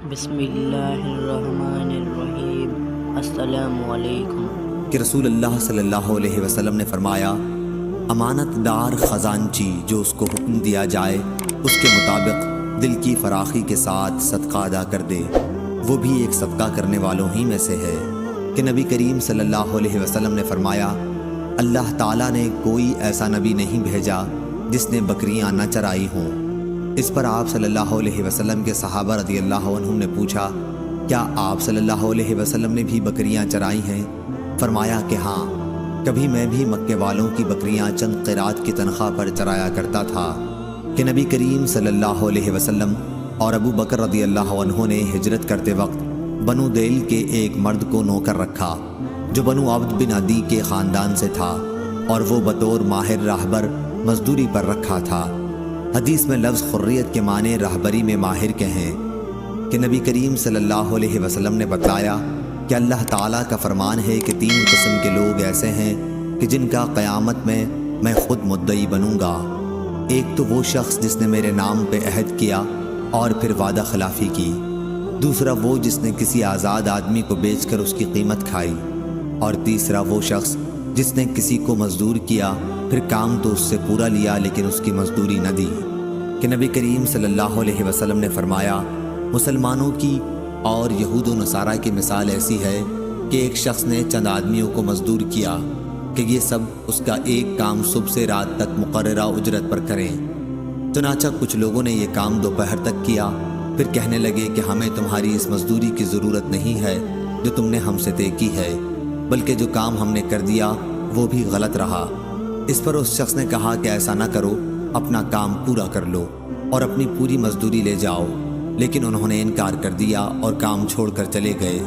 بسم اللہ الرحمن الرحیم۔ السلام علیکم۔ کہ رسول اللہ صلی اللہ علیہ وسلم نے فرمایا، امانت دار خزانچی جو اس کو حکم دیا جائے اس کے مطابق دل کی فراخی کے ساتھ صدقہ ادا کر دے، وہ بھی ایک صدقہ کرنے والوں ہی میں سے ہے۔ کہ نبی کریم صلی اللہ علیہ وسلم نے فرمایا، اللہ تعالیٰ نے کوئی ایسا نبی نہیں بھیجا جس نے بکریاں نہ چرائی ہوں۔ اس پر آپ صلی اللہ علیہ وسلم کے صحابہ رضی اللہ عنہم نے پوچھا، کیا آپ صلی اللہ علیہ وسلم نے بھی بکریاں چرائی ہیں؟ فرمایا کہ ہاں، کبھی میں بھی مکے والوں کی بکریاں چند قیرات کی تنخواہ پر چرایا کرتا تھا۔ کہ نبی کریم صلی اللہ علیہ وسلم اور ابو بکر رضی اللہ عنہ نے ہجرت کرتے وقت بنو دیل کے ایک مرد کو نوکر رکھا جو بنو عبد بن عدی کے خاندان سے تھا، اور وہ بطور ماہر راہبر مزدوری پر رکھا تھا۔ حدیث میں لفظ خریت کے معنی راہبری میں ماہر کے ہیں۔ کہ نبی کریم صلی اللہ علیہ وسلم نے بتلایا کہ اللہ تعالیٰ کا فرمان ہے کہ 3 قسم کے لوگ ایسے ہیں کہ جن کا قیامت میں میں خود مدعی بنوں گا۔ ایک تو وہ شخص جس نے میرے نام پہ عہد کیا اور پھر وعدہ خلافی کی، دوسرا وہ جس نے کسی آزاد آدمی کو بیچ کر اس کی قیمت کھائی، اور تیسرا وہ شخص جس نے کسی کو مزدور کیا، پھر کام تو اس سے پورا لیا لیکن اس کی مزدوری نہ دی۔ کہ نبی کریم صلی اللہ علیہ وسلم نے فرمایا، مسلمانوں کی اور یہود و نصارہ کی مثال ایسی ہے کہ ایک شخص نے چند آدمیوں کو مزدور کیا کہ یہ سب اس کا ایک کام صبح سے رات تک مقررہ اجرت پر کریں۔ چنانچہ کچھ لوگوں نے یہ کام دوپہر تک کیا، پھر کہنے لگے کہ ہمیں تمہاری اس مزدوری کی ضرورت نہیں ہے جو تم نے ہم سے طے کی ہے، بلکہ جو کام ہم نے کر دیا وہ بھی غلط رہا۔ اس پر اس شخص نے کہا کہ ایسا نہ کرو، اپنا کام پورا کر لو اور اپنی پوری مزدوری لے جاؤ، لیکن انہوں نے انکار کر دیا اور کام چھوڑ کر چلے گئے۔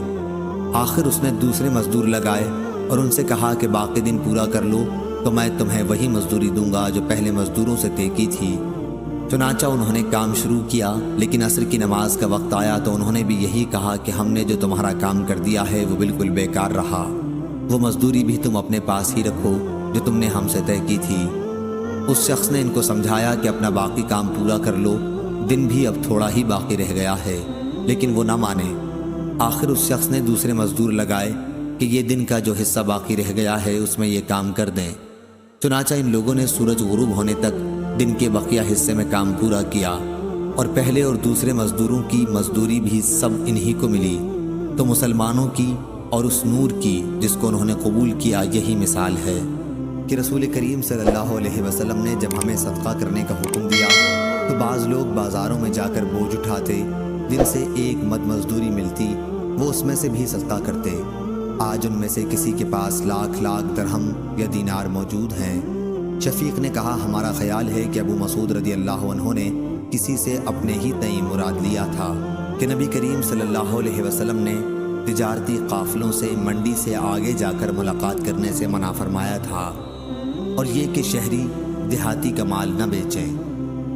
آخر اس نے دوسرے مزدور لگائے اور ان سے کہا کہ باقی دن پورا کر لو تو میں تمہیں وہی مزدوری دوں گا جو پہلے مزدوروں سے طے کی تھی۔ چنانچہ انہوں نے کام شروع کیا، لیکن عصر کی نماز کا وقت آیا تو انہوں نے بھی یہی کہا کہ ہم نے جو تمہارا کام کر دیا ہے وہ بالکل بیکار رہا، وہ مزدوری بھی تم اپنے پاس ہی رکھو جو تم نے ہم سے طے کی تھی۔ اس شخص نے ان کو سمجھایا کہ اپنا باقی کام پورا کر لو، دن بھی اب تھوڑا ہی باقی رہ گیا ہے، لیکن وہ نہ مانے۔ آخر اس شخص نے دوسرے مزدور لگائے کہ یہ دن کا جو حصہ باقی رہ گیا ہے اس میں یہ کام کر دیں۔ چنانچہ ان لوگوں نے سورج غروب ہونے تک دن کے بقیہ حصے میں کام پورا کیا، اور پہلے اور دوسرے مزدوروں کی مزدوری بھی سب انہی کو ملی۔ تو مسلمانوں کی اور اس نور کی جس کو انہوں نے قبول کیا یہی مثال ہے۔ کہ رسول کریم صلی اللہ علیہ وسلم نے جب ہمیں صدقہ کرنے کا حکم دیا تو بعض لوگ بازاروں میں جا کر بوجھ اٹھاتے جن سے ایک مد مزدوری ملتی، وہ اس میں سے بھی صدقہ کرتے۔ آج ان میں سے کسی کے پاس لاکھ درہم یا دینار موجود ہیں۔ شفیق نے کہا، ہمارا خیال ہے کہ ابو مسعود رضی اللہ عنہ نے کسی سے اپنے ہی تئیں مراد لیا تھا کہ نبی کریم صلی اللہ علیہ وسلم نے تجارتی قافلوں سے منڈی سے آگے جا کر ملاقات کرنے سے منع فرمایا تھا، اور یہ کہ شہری دیہاتی کا مال نہ بیچیں۔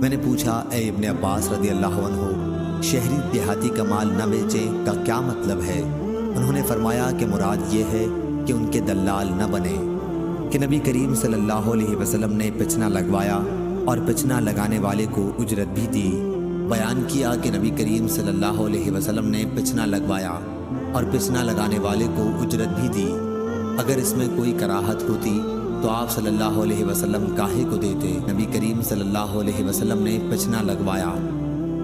میں نے پوچھا، اے ابن عباس رضی اللہ عنہ، شہری دیہاتی کا مال نہ بیچیں کا کیا مطلب ہے؟ انہوں نے فرمایا کہ مراد یہ ہے کہ ان کے دلال نہ بنے۔ کہ نبی کریم صلی اللہ علیہ وسلم نے پچنا لگوایا اور پچنا لگانے والے کو اجرت بھی دی۔ بیان کیا کہ نبی کریم صلی اللہ علیہ وسلم نے پچنا لگوایا اور پچنا لگانے والے کو اجرت بھی دی۔ اگر اس میں کوئی کراہت ہوتی تو آپ صلی اللہ علیہ وسلم کاہے کو دیتے؟ نبی کریم صلی اللہ علیہ وسلم نے پچنا لگوایا،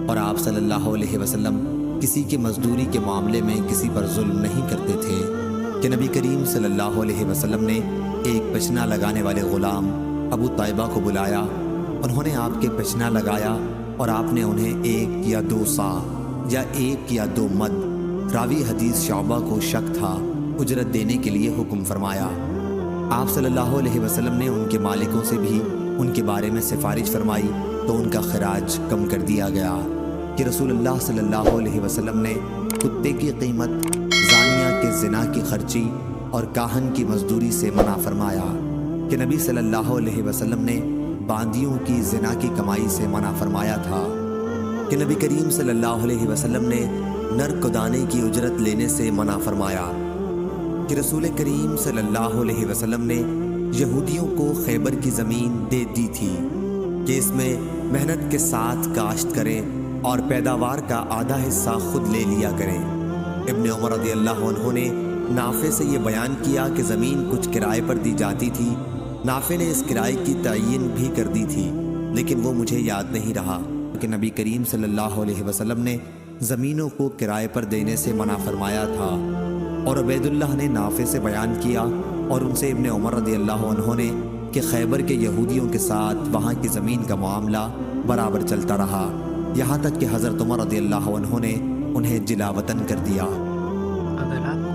اور آپ صلی اللہ علیہ وسلم کسی کی مزدوری کے معاملے میں کسی پر ظلم نہیں کرتے تھے۔ کہ نبی کریم صلی اللہ علیہ وسلم نے ایک پچنا لگانے والے غلام ابو طیبہ کو بلایا، انہوں نے آپ کے پچنا لگایا اور آپ نے انہیں 1 یا 2 سا یا 1 یا 2 مد، راوی حدیث شعبہ کو شک تھا، اجرت دینے کے لیے حکم فرمایا۔ آپ صلی اللہ علیہ وسلم نے ان کے مالکوں سے بھی ان کے بارے میں سفارش فرمائی تو ان کا خراج کم کر دیا گیا۔ کہ رسول اللہ صلی اللہ علیہ وسلم نے کتے کی قیمت، زانیہ کے زنا کی خرچی اور کاہن کی مزدوری سے منع فرمایا۔ کہ نبی صلی اللہ علیہ وسلم نے باندیوں کی زنا کی کمائی سے منع فرمایا تھا۔ کہ نبی کریم صلی اللہ علیہ وسلم نے نر کدانے کی اجرت لینے سے منع فرمایا۔ کہ رسول کریم صلی اللہ علیہ وسلم نے یہودیوں کو خیبر کی زمین دے دی تھی کہ اس میں محنت کے ساتھ کاشت کریں اور پیداوار کا آدھا حصہ خود لے لیا کریں۔ ابن عمر رضی اللہ عنہ نے نافع سے یہ بیان کیا کہ زمین کچھ کرائے پر دی جاتی تھی، نافع نے اس کرائے کی تعین بھی کر دی تھی، لیکن وہ مجھے یاد نہیں رہا کہ نبی کریم صلی اللہ علیہ وسلم نے زمینوں کو کرائے پر دینے سے منع فرمایا تھا۔ اور عبید اللہ نے نافع سے بیان کیا اور ان سے ابن عمر رضی اللہ عنہ نے کہ خیبر کے یہودیوں کے ساتھ وہاں کی زمین کا معاملہ برابر چلتا رہا، یہاں تک کہ حضرت عمر رضی اللہ عنہ نے انہیں جلا وطن کر دیا۔ اگر آپ کو